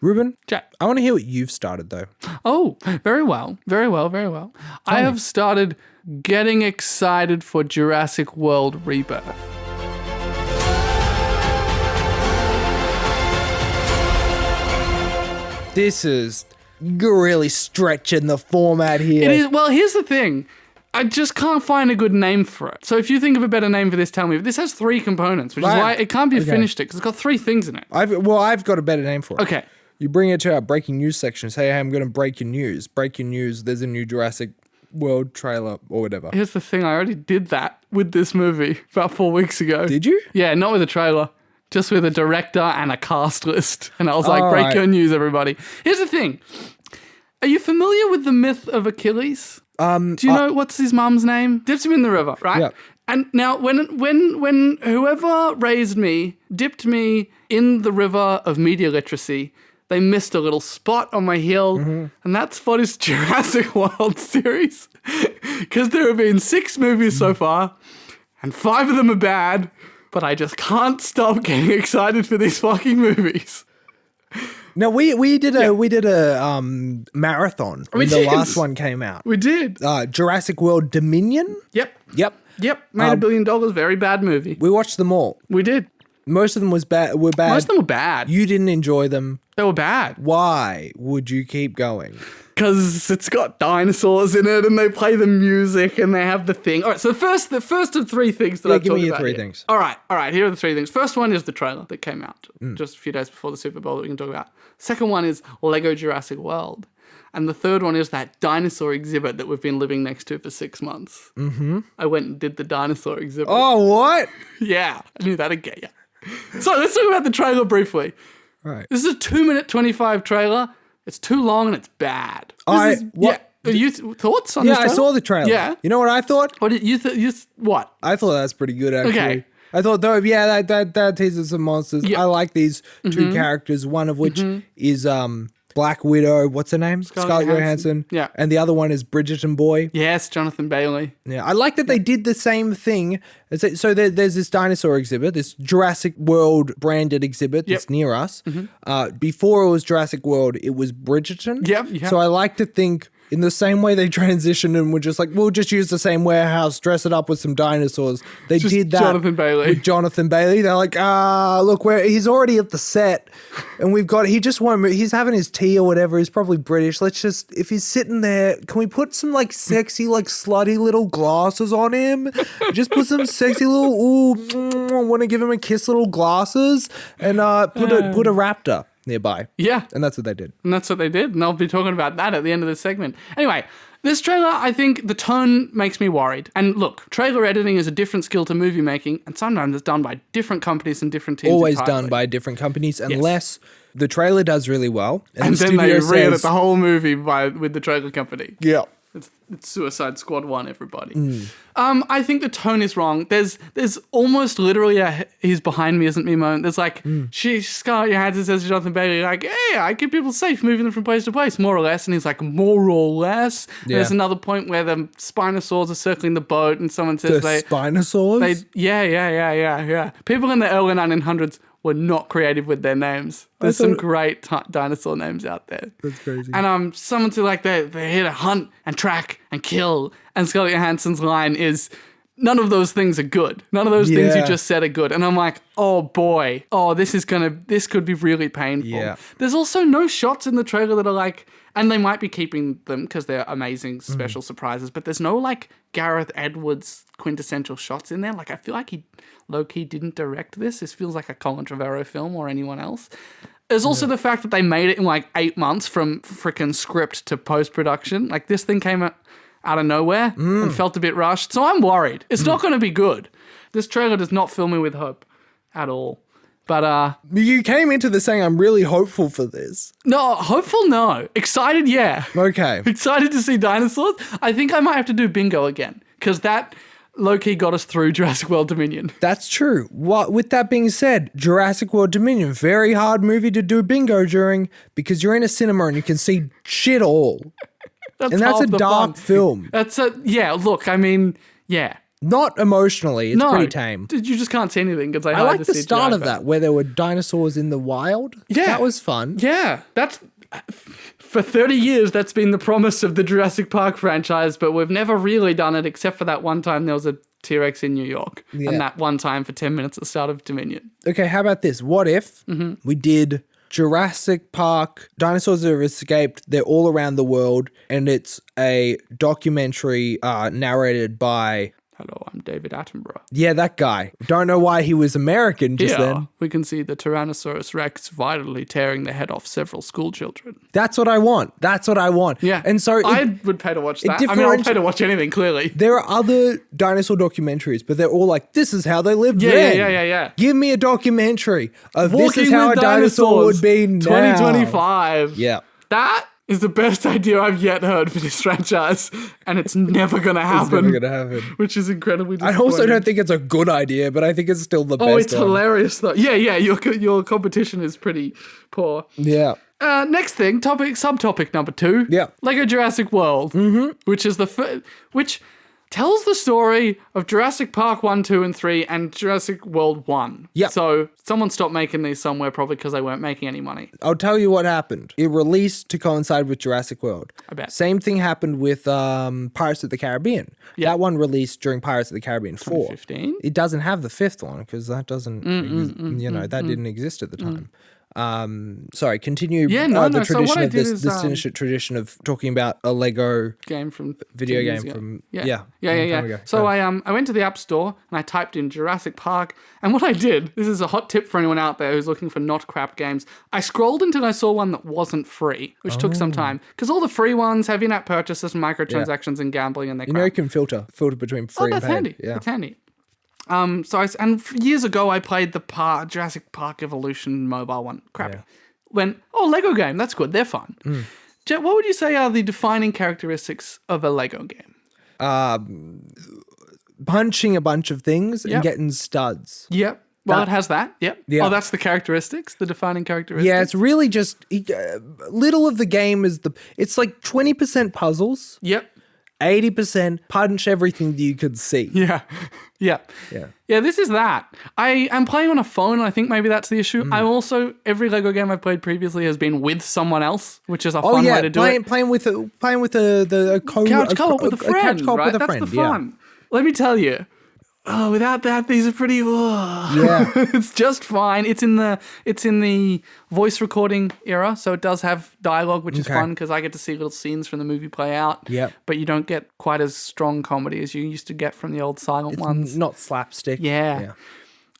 Reuben, Jett. I want to hear what you've started, though. Oh, very well. Very well, very well. I have started getting excited for Jurassic World Rebirth. This is really stretching the format here. It is. Well, here's the thing. I just can't find a good name for it. So if you think of a better name for this, tell me. But this has 3 components, which is why it can't be finished because it's got 3 things in it. I've got a better name for it. Okay. You bring it to our breaking news section. Say, hey, I'm going to break your news. Breaking news, there's a new Jurassic World trailer or whatever. Here's the thing. I already did that with this movie about 4 weeks ago. Did you? Yeah, not with a trailer. Just with a director and a cast list. And I was like, break your news, everybody. Here's the thing. Are you familiar with the myth of Achilles? Do you know what's his mum's name? Dips him in the river, right? Yeah. And now when whoever raised me dipped me in the river of media literacy, they missed a little spot on my heel, and that spot is Jurassic World series. Because there have been 6 movies so far, and 5 of them are bad, but I just can't stop getting excited for these fucking movies. No, we did a marathon when the last one came out. We did. Jurassic World Dominion? Yep. Yep. Made $1 billion. Very bad movie. We watched them all. We did. Most of them were bad. Most of them were bad. You didn't enjoy them. They were bad. Why would you keep going? Because it's got dinosaurs in it, and they play the music, and they have the thing. All right, so the first of 3 things that I've give talked me your about 3 here. things. All right, here are the 3 things. First one is the trailer that came out just a few days before the Super Bowl that we can talk about. Second one is Lego Jurassic World. And the third one is that dinosaur exhibit that we've been living next to for 6 months. Mm-hmm. I went and did the dinosaur exhibit. Oh, what? Yeah, I knew that'd get you. So let's talk about the trailer briefly. Right. This is a 2-minute 25 trailer. It's too long and it's bad. Thoughts on this trailer? I saw the trailer. Yeah. You know what I thought? What did you what? I thought that was pretty good, actually. Okay. I thought, though, that teases some monsters. Yeah. I like these 2 characters, one of which is Black Widow. What's her name? Scarlett Johansson. Yeah. And the other one is Bridgerton Boy. Yes, Jonathan Bailey. Yeah. I like that they did the same thing. So there's this dinosaur exhibit, this Jurassic World branded exhibit that's near us. Before it was Jurassic World, it was Bridgerton. Yep. So I like to think in the same way they transitioned and were just like, we'll just use the same warehouse, dress it up with some dinosaurs. They Just did that Jonathan Bailey. with Jonathan Bailey. They're like, look, he's already at the set and he just won't move. He's having his tea or whatever. He's probably British. If he's sitting there, can we put some like sexy, like slutty little glasses on him? Just put some sexy little, want to give him a kiss little glasses and put a raptor nearby. Yeah. And that's what they did. And that's what they did. And I'll be talking about that at the end of this segment. Anyway, this trailer, I think the tone makes me worried. And look, trailer editing is a different skill to movie making, and sometimes it's done by different companies and different teams. Always entirely. done by different companies, unless the trailer does really well. And the then they studio re-edit says, the whole movie with the trailer company. yeah. It's Suicide Squad 1, everybody. I think the tone is wrong. There's almost literally he's behind me isn't me moment. There's like, Scarlett Johansson says to Jonathan Bailey, like, hey, I keep people safe moving them from place to place, more or less. And he's like, more or less. Yeah. There's another point where the Spinosaurs are circling the boat and someone says Spinosaurs? Yeah. People in the early 1900s were not creative with their names. There's some great dinosaur names out there. That's crazy. And someone to like they're here to hunt and track and kill. And Scarlett Johansson's line is, none of those things are good. None of those things you just said are good. And I'm like, oh boy, this could be really painful. Yeah. There's also no shots in the trailer that are like, and they might be keeping them because they're amazing special surprises, but there's no like Gareth Edwards quintessential shots in there. Like I feel like he low-key didn't direct this. This feels like a Colin Trevorrow film or anyone else. There's also the fact that they made it in like 8 months from frickin' script to post-production. Like this thing came out of nowhere and felt a bit rushed. So I'm worried. It's not going to be good. This trailer does not fill me with hope at all. But you came into this saying I'm really hopeful for this. no, hopeful, no. Excited, yeah. Okay. Excited to see dinosaurs. I think I might have to do bingo again because that low-key got us through Jurassic World Dominion. That's true. With that being said, Jurassic World Dominion, very hard movie to do bingo during because you're in a cinema and you can see shit all. That's a half the dark fun. film. Look, I mean, yeah. Not emotionally. It's pretty tame. You just can't see anything because I like the start of that, where there were dinosaurs in the wild. Yeah. That was fun. Yeah, that's... For 30 years, that's been the promise of the Jurassic Park franchise, but we've never really done it except for that one time there was a T-Rex in New York. Yeah. And that one time for 10 minutes at the start of Dominion. Okay, how about this? What if we did Jurassic Park, dinosaurs that have escaped, they're all around the world, and it's a documentary narrated by... Hello, I'm David Attenborough. Yeah, that guy. Don't know why he was American just then. We can see the Tyrannosaurus Rex vitally tearing the head off several school children. That's what I want. Yeah. And so I would pay to watch that. I mean, I'll pay to watch anything, clearly. There are other dinosaur documentaries, but they're all like, this is how they lived then. Yeah. Give me a documentary of Walking this is how a dinosaur would be now. 2025. Yeah. That is the best idea I've yet heard for this franchise, and it's never going to happen. Which is incredibly disappointing. I also don't think it's a good idea, but I think it's still the best. Oh, it's hilarious though. Yeah, your competition is pretty poor. Yeah. Next thing, subtopic number 2. Yeah. Lego Jurassic World, which is which tells the story of Jurassic Park 1, 2, and 3 and Jurassic World 1. Yeah. So someone stopped making these somewhere, probably because they weren't making any money. I'll tell you what happened. It released to coincide with Jurassic World. I bet. Same thing happened with Pirates of the Caribbean. Yeah. That one released during Pirates of the Caribbean 4. 2015? It doesn't have the 5th one because that doesn't, that didn't exist at the time. Sorry, continue the tradition of this stinishedit tradition of talking about a Lego game from video game from yeah. So I went to the App Store and I typed in Jurassic Park, and what I did, this is a hot tip for anyone out there who's looking for not crap games, I scrolled until I saw one that wasn't free, which took some time because all the free ones have in-app purchases, microtransactions, and gambling, and they're crap. You can filter between free and paid. Handy. Yeah, that's handy. Years ago, I played the Jurassic Park Evolution mobile one. Crap. Yeah. Went, Lego game, that's good, they're fun. Jett, what would you say are the defining characteristics of a Lego game? Punching a bunch of things and getting studs. Yep. Well, it has that. Yep. Yeah. Oh, that's the characteristics, the defining characteristics. Yeah, it's really just little of the game is it's like 20% puzzles. Yep. 80% punch everything that you could see. Yeah. Yeah, this is that. I am playing on a phone, and I think maybe that's the issue. I'm also, every Lego game I've played previously has been with someone else, which is a fun way to do it. Playing with a couch co-op with a friend, right? That's the fun. Yeah. Let me tell you. Without that, these are pretty. Yeah, it's just fine. It's in the voice recording era, so it does have dialogue, which is fun because I get to see little scenes from the movie play out. Yeah, but you don't get quite as strong comedy as you used to get from the old silent ones. Not slapstick. Yeah.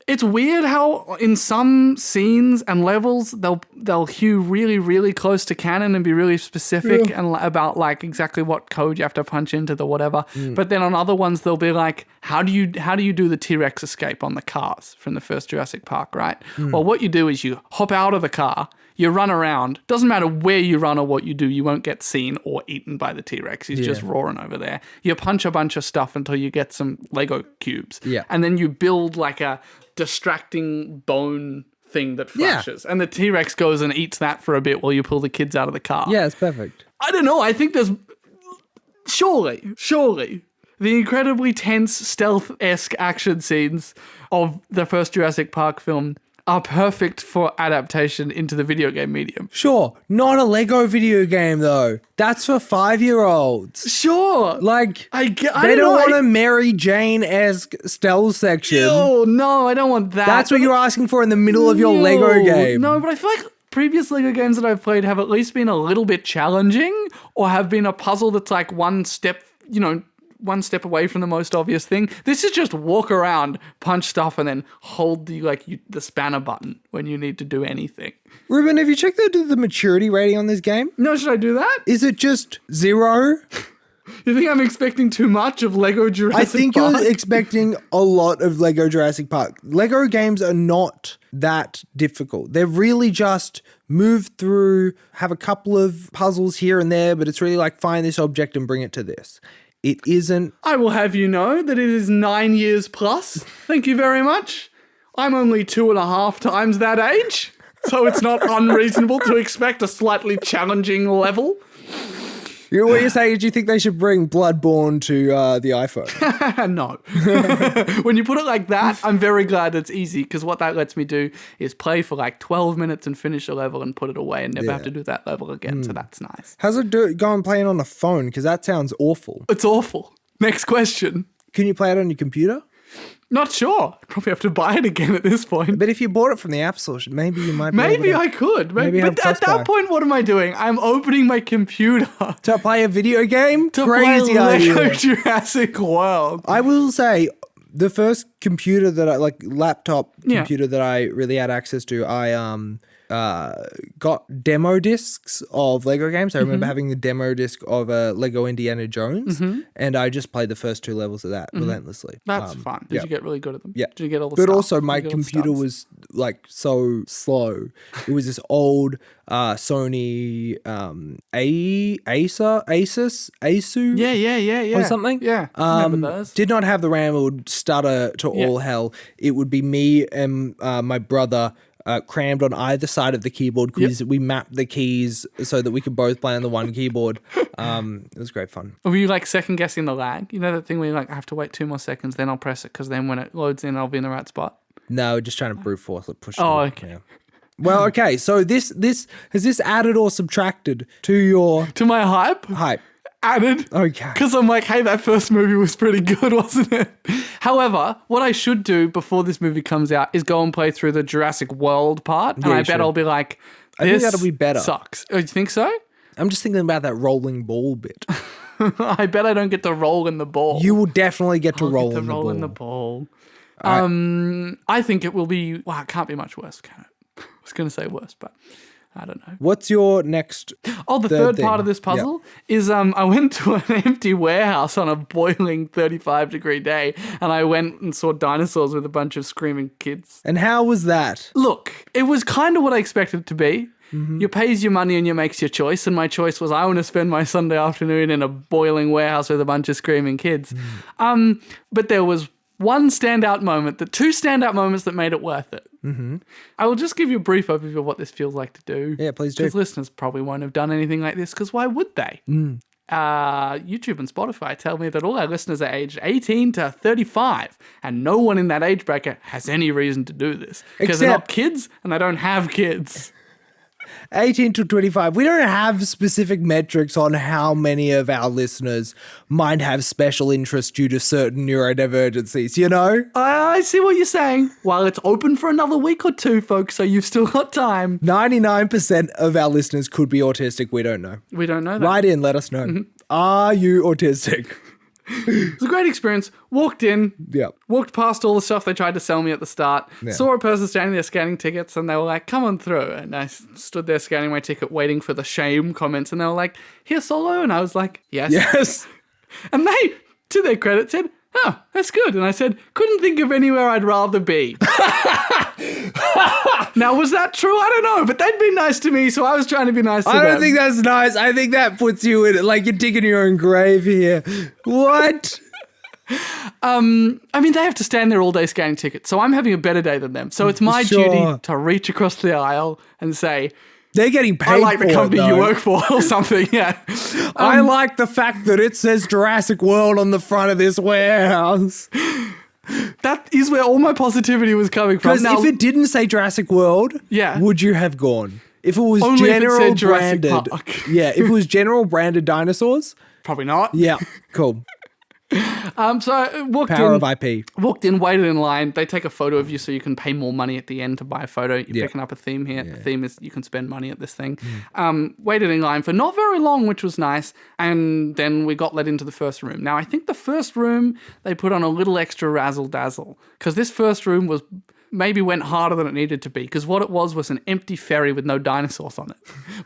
It's weird how in some scenes and levels they'll hew really, really close to canon and be really specific and about like exactly what code you have to punch into the whatever. But then on other ones they'll be like, how do you do the T-Rex escape on the cars from the first Jurassic Park, right? Well, what you do is you hop out of the car, you run around. Doesn't matter where you run or what you do, you won't get seen or eaten by the T-Rex. He's just roaring over there. You punch a bunch of stuff until you get some Lego cubes. Yeah. And then you build like a distracting bone thing that flashes. And the T-Rex goes and eats that for a bit while you pull the kids out of the car. Yeah, it's perfect. I don't know. I think there's... Surely, the incredibly tense, stealth-esque action scenes of the first Jurassic Park film are perfect for adaptation into the video game medium. Sure, not a Lego video game though. That's for 5-year-olds. Sure, like I they don't want a Mary Jane-esque stealth section. Ew, no, I don't want that. That's what you're asking for in the middle of your Lego game. No, but I feel like previous Lego games that I've played have at least been a little bit challenging, or have been a puzzle that's like one step away from the most obvious thing. This is just walk around, punch stuff, and then hold the spanner button when you need to do anything. Reuben, have you checked the maturity rating on this game? No, should I do that? Is it just 0? You think I'm expecting too much of Lego Jurassic Park? I think you're expecting a lot of Lego Jurassic Park. Lego games are not that difficult. They're really just move through, have a couple of puzzles here and there, but it's really like find this object and bring it to this. It isn't... I will have you know that it is 9 years plus. Thank you very much. I'm only 2.5 times that age, so it's not unreasonable to expect a slightly challenging level. What you're saying is you think they should bring Bloodborne to the iPhone? No. When you put it like that, I'm very glad it's easy because what that lets me do is play for like 12 minutes and finish a level and put it away and never have to do that level again. So that's nice. How's it going playing on a phone? Because that sounds awful. It's awful. Next question. Can you play it on your computer? Not sure. Probably have to buy it again at this point. But if you bought it from the App Store, maybe you might be Maybe able to, I could. maybe But at that point, what am I doing? I'm opening my computer to play a video game? to Crazy play idea. Lego Jurassic World. I will say, the first computer that laptop computer that I really had access to, I got demo discs of Lego games. I remember having the demo disc of Lego Indiana Jones, and I just played the first 2 levels of that relentlessly. That's fun. Did you get really good at them? Yeah. Did you get all the But stuff? also, my Did you get all the computer stunts? was like so slow. It was this old Sony Asus Yeah. or something. Yeah. Remember those? Did not have the RAM. It would stutter to all hell. It would be me and my brother crammed on either side of the keyboard because we mapped the keys so that we could both play on the one keyboard. It was great fun. Were you like second guessing the lag? You know that thing where you like I have to wait 2 more seconds, then I'll press it because then when it loads in, I'll be in the right spot. No, just trying to brute force it, push it. Oh, okay. Yeah. Well, okay. So this has this added or subtracted to your To my hype, hype? added. Okay. Because I'm like, hey, that first movie was pretty good, wasn't it? However, what I should do before this movie comes out is go and play through the Jurassic World part, and Yeah, I you bet should. I'll be like, I think this that'll be better. sucks. Oh, you think so? I'm just thinking about that rolling ball bit. I bet I don't get to roll in the ball. You will definitely get to I'll roll get to in the roll ball. in the ball. I think it will be. Wow, it can't be much worse, can it? I was going to say worse, but I don't know. What's your next? Oh, the third thing? part of this puzzle is I went to an empty warehouse on a boiling 35-degree day, and I went and saw dinosaurs with a bunch of screaming kids. And how was that? Look, it was kind of what I expected it to be. You pays your money and you makes your choice, and my choice was I want to spend my Sunday afternoon in a boiling warehouse with a bunch of screaming kids. But there was two standout moments that made it worth it. I will just give you a brief overview of what this feels like to do. Yeah, please do. Because listeners probably won't have done anything like this, because why would they? YouTube and Spotify tell me that all our listeners are aged 18 to 35, and no one in that age bracket has any reason to do this. Because they're not kids, and they don't have kids. 18 to 25. We don't have specific metrics on how many of our listeners might have special interest due to certain neurodivergencies, you know? I see what you're saying. While it's open for another week or two, folks, so you've still got time. 99% of our listeners could be autistic. We don't know. We don't know that. Write in, let us know. Are you autistic? It was a great experience. Walked in, Yeah. walked past all the stuff they tried to sell me at the start, saw a person standing there scanning tickets, and they were like, come on through. And I stood there scanning my ticket, waiting for the shame comments, and they were like, here, Solo? And I was like, yes. Yes. And they, to their credit, said, oh, that's good. And I said, couldn't think of anywhere I'd rather be. Now, was that true? I don't know, but they'd been nice to me, so I was trying to be nice to them. I don't think that's nice. I think that puts you in, like, you're digging your own grave here. What? I mean, they have to stand there all day scanning tickets, so I'm having a better day than them. So it's my duty to reach across the aisle and say, They're getting paid I like for the company it, you though. work for or something, yeah. I like the fact that it says Jurassic World on the front of this warehouse. That is where all my positivity was coming from. Because Now, if it didn't say Jurassic World, would you have gone? If it was Only if it general said Jurassic branded, Park. yeah. If it was general branded dinosaurs, probably not. yeah, cool. So I walked Power in. of IP. Walked in, waited in line. They take a photo of you so you can pay more money at the end to buy a photo. You're picking up a theme here. The theme is you can spend money at this thing. Waited in line for not very long, which was nice. And then we got let into the first room. Now, I think the first room, they put on a little extra razzle-dazzle. Because this first room was maybe went harder than it needed to be. Because what it was an empty ferry with no dinosaurs on it.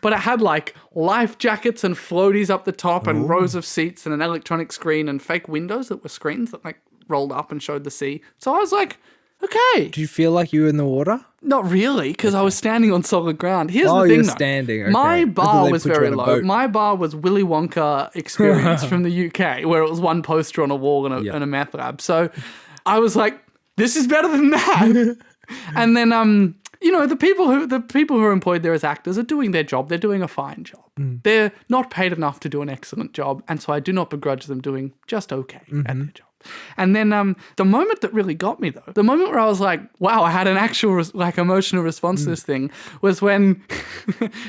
But it had like life jackets and floaties up the top and rows of seats and an electronic screen and fake windows that were screens that like rolled up and showed the sea. So I was like, okay. Do you feel like you were in the water? Not really, because I was standing on solid ground. Here's the Oh, thing, you're though. standing, okay. My I thought bar they was put you very on a low. boat. My bar was Willy Wonka experience from the UK, where it was one poster on a wall and a meth lab. So I was like, this is better than that. And then, you know, the people who are employed there as actors are doing their job. They're doing a fine job. They're not paid enough to do an excellent job, and so I do not begrudge them doing just okay at their job. And then the moment that really got me, though, the moment where I was like, wow, I had an actual emotional response to this thing, was when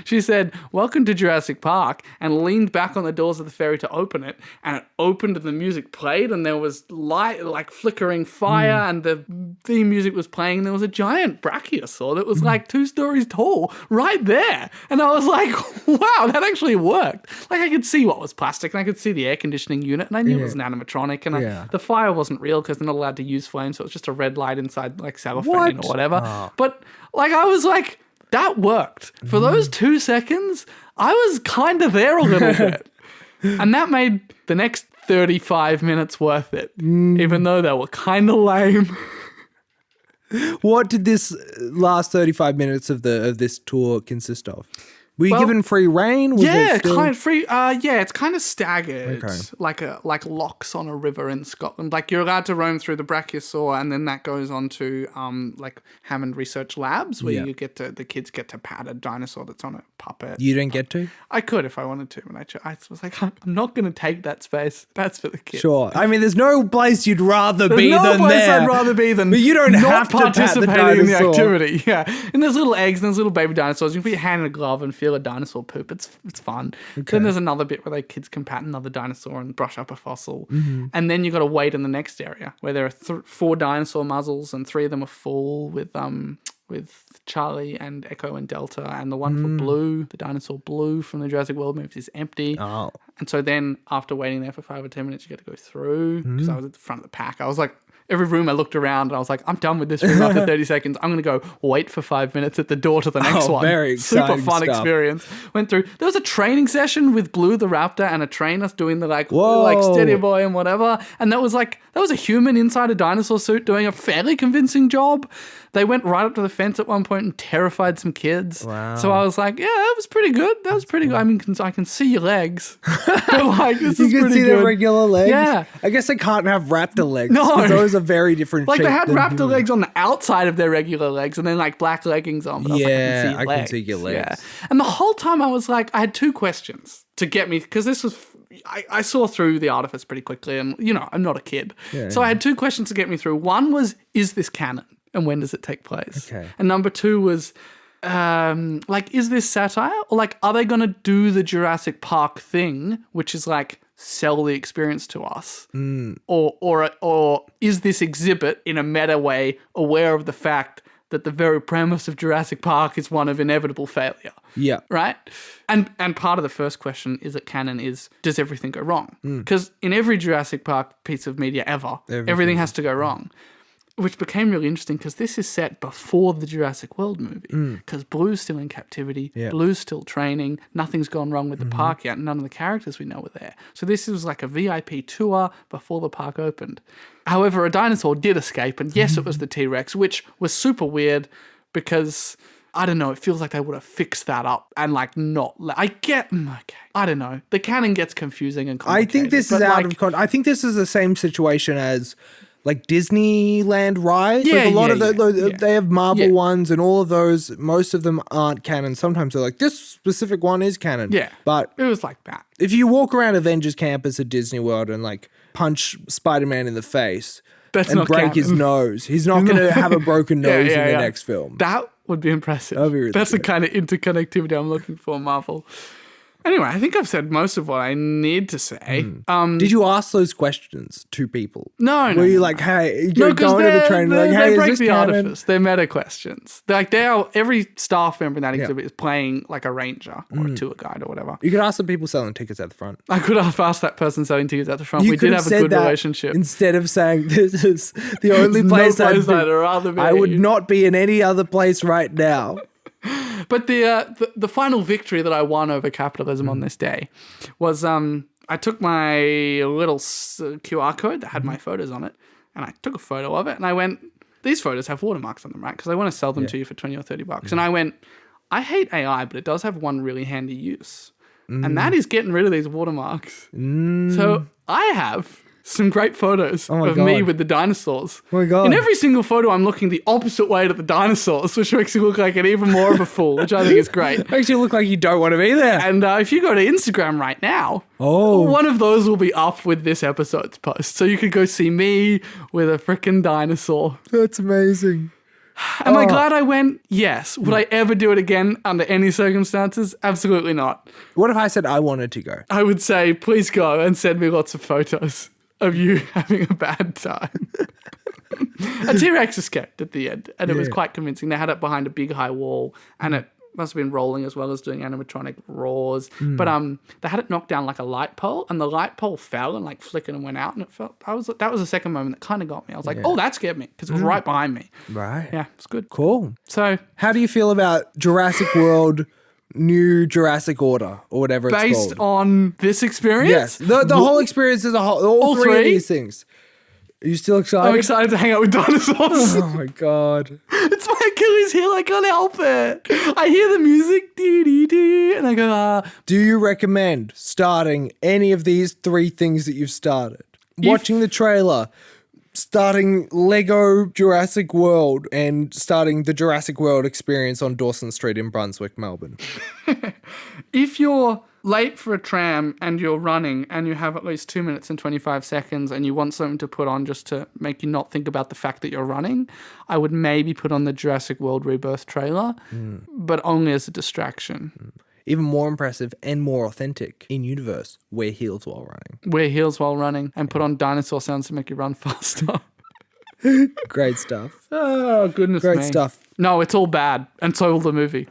she said, "Welcome to Jurassic Park," and leaned back on the doors of the ferry to open it, and it opened and the music played, and there was light, like flickering fire, and the theme music was playing, and there was a giant brachiosaur that was like 2 stories tall right there. And I was like, wow, that actually worked. Like, I could see what was plastic, and I could see the air conditioning unit, and I knew it was an animatronic, and the fire wasn't real because they're not allowed to use flames, so it was just a red light inside like cellophane or whatever. But like, I was like, that worked. For those 2 seconds, I was kind of there a little bit. And that made the next 35 minutes worth it, even though they were kind of lame. What did this last 35 minutes of this tour consist of? Were you given free reign? Kind of free. It's kind of staggered, like locks on a river in Scotland. Like, you're allowed to roam through the Brachiosaur, and then that goes on to like Hammond Research Labs, where the kids get to pat a dinosaur that's on a puppet. You didn't get to? I could if I wanted to, and I was like, I'm not going to take that space. That's for the kids. Sure. I mean, there's no place you'd rather be than there. No place I'd rather be than. But you don't have to participating in the activity. Yeah, and there's little eggs and there's little baby dinosaurs. You can put your hand in a glove and feel a dinosaur poop. It's fun. Then there's another bit where kids can pat another dinosaur and brush up a fossil. And then you got to wait in the next area where there are 4 dinosaur muzzles, and 3 of them are full with Charlie and Echo and Delta, and the one for Blue, the dinosaur Blue from the Jurassic World movies, is empty. Oh. And so then after waiting there for 5 or 10 minutes, you get to go through, because I was at the front of the pack. I was like, every room I looked around and I was like, I'm done with this room after 30 seconds. I'm going to go wait for 5 minutes at the door to the next one. Very exciting. Super fun experience. Went through. There was a training session with Blue the Raptor and a trainer doing the like steady boy and whatever. And that was a human inside a dinosaur suit doing a fairly convincing job. They went right up to the fence at one point and terrified some kids. Wow. So I was like, yeah, that was pretty good. That was pretty good. I mean, I can see your legs. But like, this is pretty good. You can see their regular legs? Yeah. I guess they can't have raptor legs. No. Those are very different shape. Like, they had raptor legs on the outside outside of their regular legs and then like black leggings on. But I can see your legs. Yeah. And the whole time I was like, I had 2 questions to get me, because this was... I saw through the artifice pretty quickly, and, you know, I'm not a kid. So I had 2 questions to get me through. One was, is this canon? And when does it take place? Okay. And number 2 was, is this satire? Or, like, are they going to do the Jurassic Park thing, which is, like, sell the experience to us? Or is this exhibit, in a meta way, aware of the fact that the very premise of Jurassic Park is one of inevitable failure? Yeah. Right? And part of the first question, is it canon, is, does everything go wrong? Because in every Jurassic Park piece of media ever, everything has to go wrong. Which became really interesting because this is set before the Jurassic World movie. Because Blue's still in captivity, Blue's still training, nothing's gone wrong with the park yet, none of the characters we know were there. So this was like a VIP tour before the park opened. However, a dinosaur did escape, and yes, it was the T-Rex, which was super weird because... I don't know, it feels like they would have fixed that up and like not... okay. I don't know. The canon gets confusing and complicated. I think this is out of context. I think this is the same situation as like Disneyland rides. Yeah, like a lot of they have Marvel ones, and all of those, most of them aren't canon. Sometimes they're like, this specific one is canon. Yeah, but it was like that. If you walk around Avengers Campus at Disney World and like punch Spider-Man in the face and break his nose, he's not going to have a broken nose in the next film. That would be impressive. That'd be really That's good. the kind of interconnectivity I'm looking for, Marvel. Anyway, I think I've said most of what I need to say. Did you ask those questions to people? No. Were you like, hey, you're going to the train, like, hey, they break is the this canon? artifice. They're meta questions. Every staff member in that exhibit is playing like a ranger or a tour guide or whatever. You could ask the people selling tickets at the front. I could have asked that person selling tickets at the front. We did have a good relationship. Instead of saying, this is the only place I'd rather be. I would not be in any other place right now. But the final victory that I won over capitalism on this day was I took my little QR code that had my photos on it, and I took a photo of it, and I went, these photos have watermarks on them, right? Because I want to sell them to you for $20 or $30. And I went, I hate AI, but it does have one really handy use. And that is getting rid of these watermarks. So I have some great photos my of me God. with the dinosaurs. Oh my God. In every single photo, I'm looking the opposite way to the dinosaurs, which makes me look like an even more of a fool, which I think is great. Makes you look like you don't want to be there. And if you go to Instagram right now, Oh. one of those will be up with this episode's post. So you could go see me with a freaking dinosaur. That's amazing. Am I glad I went? Yes. Would I ever do it again under any circumstances? Absolutely not. What if I said I wanted to go? I would say, please go and send me lots of photos of you having a bad time. A T-Rex escaped at the end, and it was quite convincing. They had it behind a big high wall, and it must have been rolling as well as doing animatronic roars. But they had it knocked down like a light pole, and the light pole fell and like flickered and went out, and it felt that was the second moment that kind of got me. I was like, oh, that scared me because it was right behind me. Right. Yeah, it's good. Cool. So How do you feel about Jurassic World, New Jurassic Order, or whatever it's based called? on this experience, Yes. The whole experience is all three of three? these things. Are you still excited? I'm excited to hang out with dinosaurs. Oh my God. It's my Achilles heel. I can't help it. I hear the music, dee, and I go, ah. Do you recommend starting any of these three things that you've started? Watching the trailer, starting Lego Jurassic World, and starting the Jurassic World experience on Dawson Street in Brunswick, Melbourne. If you're late for a tram and you're running and you have at least 2 minutes and 25 seconds and you want something to put on just to make you not think about the fact that you're running, I would maybe put on the Jurassic World Rebirth trailer, but only as a distraction. Even more impressive and more authentic in universe, wear heels while running. Wear heels while running and put on dinosaur sounds to make you run faster. Great stuff. Oh, goodness me. Great stuff. No, it's all bad. And so will the movie.